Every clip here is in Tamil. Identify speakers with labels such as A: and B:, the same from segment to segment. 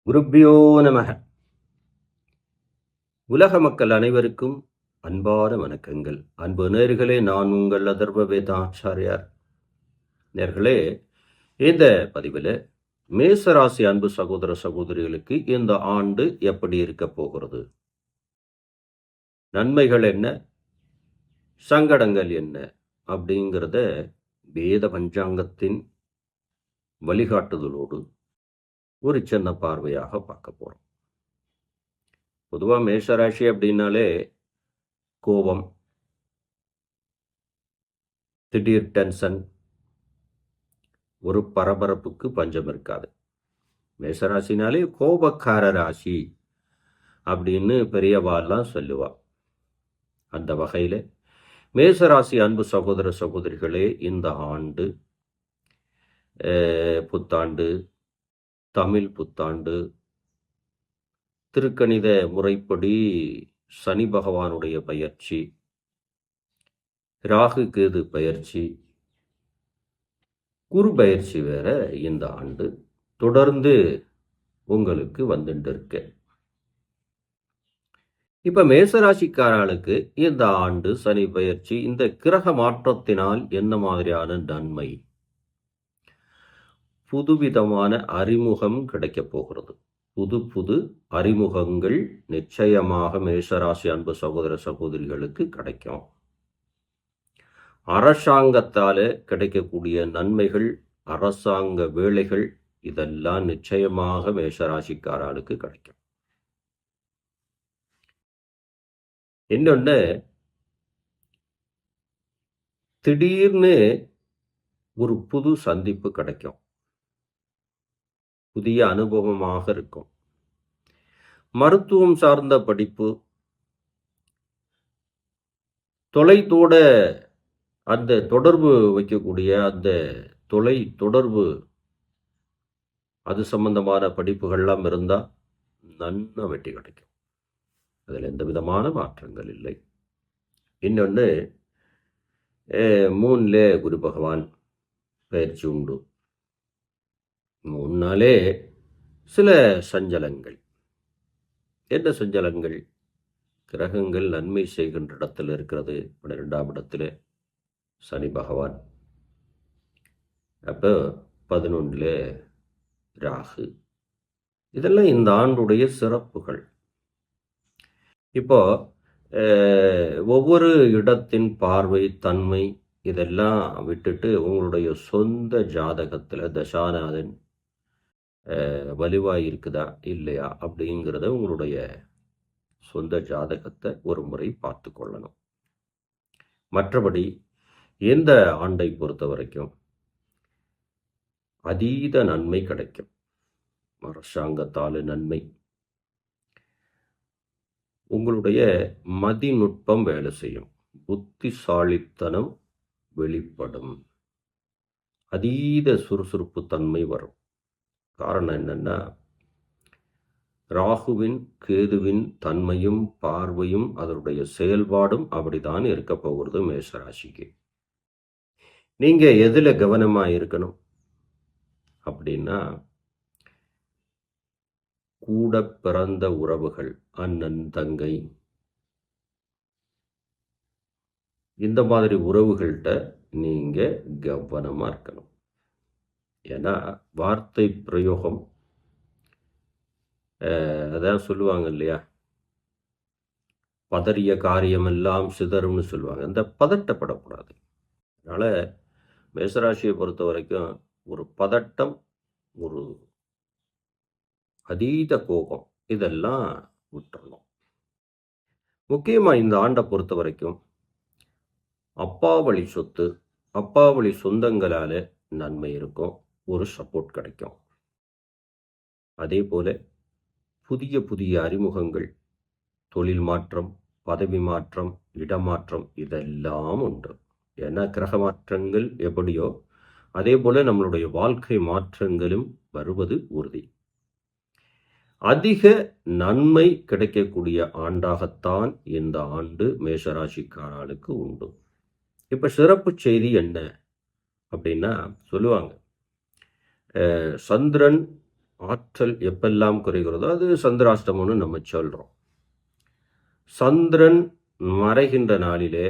A: குருப்பியோ நமக. உலக மக்கள் அனைவருக்கும் அன்பான வணக்கங்கள். அன்பு நேர்களே, நான் உங்கள் அதர்வ வேதாச்சாரியார். நேர்களே, இந்த பதிவில் மேசராசி அன்பு சகோதர சகோதரிகளுக்கு இந்த ஆண்டு எப்படி இருக்க போகிறது, நன்மைகள் என்ன, சங்கடங்கள் என்ன அப்படிங்கிறத வேத பஞ்சாங்கத்தின் வழிகாட்டுதலோடு ஒரு சின்ன பார்வையாக பார்க்க போகிறோம். பொதுவாக மேஷராசி அப்படின்னாலே கோபம், திடீர் டென்ஷன், ஒரு பரபரப்புக்கு பஞ்சம் இருக்காது. மேஷராசினாலே கோபக்கார ராசி அப்படின்னு பெரியவாள்லாம் சொல்லுவா. அந்த வகையில் மேசராசி அன்பு சகோதர சகோதரிகளே, இந்த ஆண்டு புத்தாண்டு, தமிழ் புத்தாண்டு, திருக்கணித முறைப்படி சனி பகவானுடைய பயிற்சி, ராகு கேது பயிற்சி, குரு பயிற்சி வேற இந்த ஆண்டு தொடர்ந்து உங்களுக்கு வந்துட்டு இருக்கு. இப்ப மேசராசிக்காரர்களுக்கு இந்த ஆண்டு சனி பயிற்சி, இந்த கிரக மாற்றத்தினால் என்ன மாதிரியான நன்மை, புதுவிதமான அறிமுகம் கிடைக்க போகிறது. புது புது அறிமுகங்கள் நிச்சயமாக மேஷராசி அன்பு சகோதர சகோதரிகளுக்கு கிடைக்கும். அரசாங்கத்தால கிடைக்கக்கூடிய நன்மைகள், அரசாங்க வேலைகள், இதெல்லாம் நிச்சயமாக மேஷராசிக்காரர்களுக்கு கிடைக்கும். இன்னொன்று, திடீர்னு ஒரு புது சந்திப்பு கிடைக்கும், புதிய அனுபவமாக இருக்கும். மருத்துவம் சார்ந்த படிப்பு, தொலைத்தோட அந்த தொடர்பு வைக்கக்கூடிய அந்த தொலை தொடர்பு, அது சம்பந்தமான படிப்புகள்லாம் இருந்தால் நன்ன வெற்றி கிடைக்கும். அதில் எந்த விதமான மாற்றங்கள் இல்லை. இன்னொன்று, 3ல் குரு பகவான் பயிற்சி உண்டு. 3 நாளே சில சஞ்சலங்கள். என்ன சஞ்சலங்கள்? கிரகங்கள் நன்மை செய்கின்ற இடத்துல இருக்கிறது, 12ஆம் இடத்துல சனி பகவான், அப்போ 11ல் ராகு. இதெல்லாம் இந்த ஆண்டுடைய சிறப்புகள். இப்போ ஒவ்வொரு இடத்தின் பார்வை, தன்மை, இதெல்லாம் விட்டுட்டு உங்களுடைய சொந்த ஜாதகத்தில் தசாநாதன் வலுவாக இருக்குதா இல்லையா அப்படிங்கிறத உங்களுடைய சொந்த ஜாதகத்தை ஒரு முறை பார்த்து கொள்ளணும். மற்றபடி இந்த ஆண்டை பொறுத்த வரைக்கும் அதீத நன்மை கிடைக்கும். அரசாங்கத்தால் நன்மை, உங்களுடைய மதிநுட்பம் வேலை செய்யும், புத்திசாலித்தனம் வெளிப்படும், அதீத சுறுசுறுப்பு தன்மை வரும். காரணம் என்னன்னா, ராகுவின் கேதுவின் தன்மையும் பார்வையும் அதனுடைய செயல்பாடும் அப்படித்தான் இருக்க போகிறது மேஷராசிக்கு. நீங்க எதுல கவனமா இருக்கணும் அப்படின்னா, கூட பிறந்த உறவுகள், அண்ணன் தங்கை, இந்த மாதிரி உறவுகள்கிட்ட நீங்க கவனமா இருக்கணும். ஏன்னா வார்த்தை பிரயோகம், அதான் சொல்லுவாங்க இல்லையா, பதறிய காரியமெல்லாம் சிதறும்னு சொல்லுவாங்க. இந்த பதட்டப்படக்கூடாது. அதனால மேசராசியை பொறுத்த வரைக்கும் ஒரு பதட்டம், ஒரு அதீத கோபம், இதெல்லாம் விட்டுறணும். முக்கியமாக இந்த ஆண்டை பொறுத்த வரைக்கும் அப்பாவழி சொத்து, அப்பாவழி சொந்தங்களால நன்மை இருக்கும், ஒரு சப்போர்ட் கிடைக்கும். அதே போல புதிய புதிய அறிமுகங்கள், தொழில் மாற்றம், பதவி மாற்றம், இடமாற்றம், இதெல்லாம் உண்டு. ஏன்னா கிரக மாற்றங்கள் எப்படியோ அதே போல நம்மளுடைய வாழ்க்கை மாற்றங்களும் வருவது உறுதி. அதிக நன்மை கிடைக்கக்கூடிய ஆண்டாகத்தான் இந்த ஆண்டு மேஷராசிக்காரர்களுக்கு உண்டு. இப்ப சிறப்பு செய்தி என்ன அப்படின்னா, சொல்லுவாங்க, சந்திரன் ஆற்றல் எப்பெல்லாம் குறைகிறதோ அது சந்திராஷ்டமம்னு நம்ம சொல்றோம். சந்திரன் மறைகின்ற நாளிலே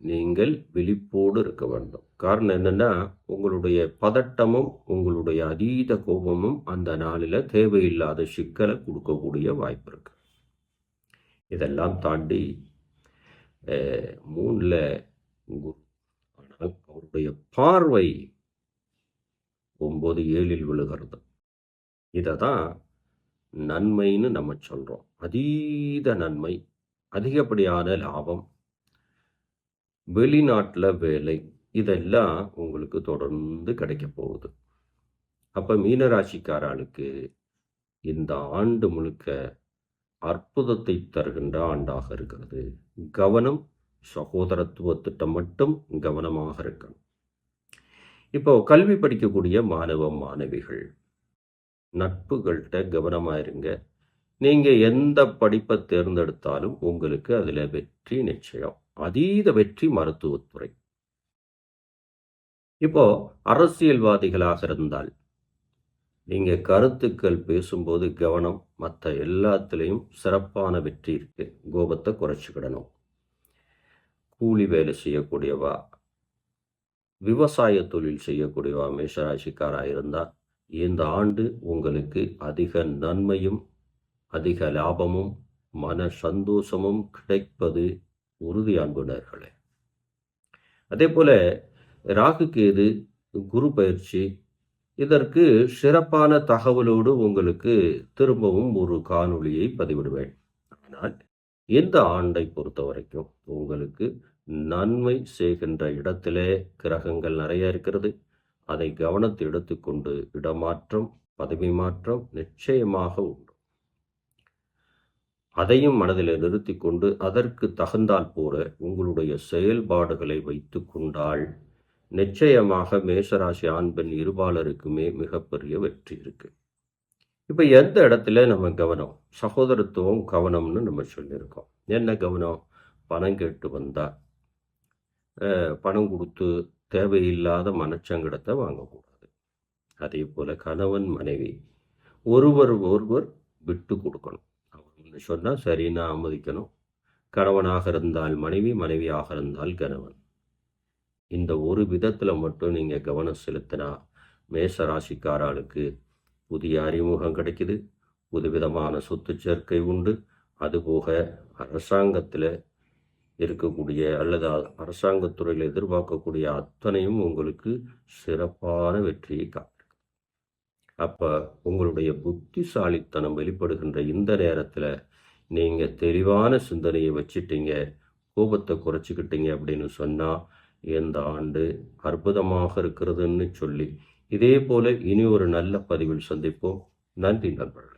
A: நீங்கள் விழிப்போடு இருக்க வேண்டும். காரணம் என்னன்னா, உங்களுடைய பதட்டமும், உங்களுடைய அதீத கோபமும் அந்த நாளில தேவையில்லாத சிக்கலை கொடுக்கக்கூடிய வாய்ப்பு இருக்கு. இதெல்லாம் தாண்டி 3ல குரு. ஆனால் அவருடைய பார்வை 9, 7ல் விழுகிறது. இதை தான் நன்மைன்னு நம்ம சொல்றோம். அதீத நன்மை, அதிகப்படியான லாபம், வெளிநாட்டில் வேலை, இதெல்லாம் உங்களுக்கு தொடர்ந்து கிடைக்க போகுது. அப்ப மீனராசிக்காரனுக்கு இந்த ஆண்டு முழுக்க அற்புதத்தை தருகின்ற ஆண்டாக இருக்கிறது. கவனம், சகோதரத்துவத்திட்டம் மட்டும் கவனமாக இருக்கணும். இப்போ கல்வி படிக்கக்கூடிய மாணவ மாணவிகள் நட்புகள்கிட்ட கவனமாக இருங்க. நீங்கள் எந்த படிப்பை தேர்ந்தெடுத்தாலும் உங்களுக்கு அதில் வெற்றி நிச்சயம். அதீத வெற்றி மருத்துவத்துறை. இப்போ அரசியல்வாதிகளாக இருந்தால் நீங்கள் கருத்துக்கள் பேசும்போது கவனம், மற்ற எல்லாத்துலேயும் சிறப்பான வெற்றி இருக்கு. கோபத்தை குறைச்சிக்கிடணும். கூலி வேலை செய்யக்கூடியவா, விவசாய தொழில் செய்யக்கூடியவா மேஷராசிக்காராக இருந்தால் இந்த ஆண்டு உங்களுக்கு அதிக நன்மையும் அதிக லாபமும் மன சந்தோஷமும் கிடைப்பது உறுதி அன்புணர்களே. அதே போல ராகு கேது குரு பயிற்சி, இதற்கு சிறப்பான தகவலோடு உங்களுக்கு திரும்பவும் ஒரு காணொளியை பதிவிடுவேன். ஆனால் இந்த ஆண்டை பொறுத்த வரைக்கும் உங்களுக்கு நன்மை செய்கின்ற இடத்திலே கிரகங்கள் நிறைய இருக்கிறது. அதை கவனத்தை எடுத்துக்கொண்டு இடமாற்றம், பதவி மாற்றம் நிச்சயமாக உண்டு. அதையும் மனதில் நிறுத்தி கொண்டு அதற்கு தகுந்தால் போல உங்களுடைய செயல்பாடுகளை வைத்து கொண்டால் நிச்சயமாக மேஷராசி ஆண் பெண் இருபாலருக்குமே மிகப்பெரிய வெற்றி இருக்கு. இப்ப எந்த இடத்துல நம்ம கவனம், சகோதரத்துவம் கவனம்னு நம்ம சொல்லியிருக்கோம். என்ன கவனம்? பணம் கேட்டு வந்தா பணம் கொடுத்து தேவையில்லாத மனச்சங்கடத்தை வாங்கக்கூடாது. அதே போல கணவன் மனைவி ஒருவர் விட்டு கொடுக்கணும். அவங்க சொன்னால் சரின்னு அனுமதிக்கணும். கணவனாக இருந்தால் மனைவி, மனைவியாக இருந்தால் கணவன். இந்த ஒரு விதத்தில் மட்டும் நீங்கள் கவனம் செலுத்தினா மேஷ ராசிக்காரர்களுக்கு புதிய அறிமுகம் கிடைக்குது. புதுவிதமான சொத்து சேர்க்கை உண்டு. அதுபோக அரசாங்கத்தில் இருக்கக்கூடிய அல்லது அரசாங்கத்துறையில் எதிர்பார்க்கக்கூடிய அத்தனையும் உங்களுக்கு சிறப்பான வெற்றியை காட்டும். அப்போ உங்களுடைய புத்திசாலித்தனம் வெளிப்படுகின்ற இந்த நேரத்தில் நீங்கள் தெளிவான சிந்தனையை வச்சுட்டீங்க, கோபத்தை குறைச்சிக்கிட்டீங்க அப்படின்னு சொன்னால் இந்த ஆண்டு அற்புதமாக இருக்கிறதுன்னு சொல்லி இதே போல இனி ஒரு நல்ல பதிவில் சந்திப்போம். நன்றி நண்பர்கள்.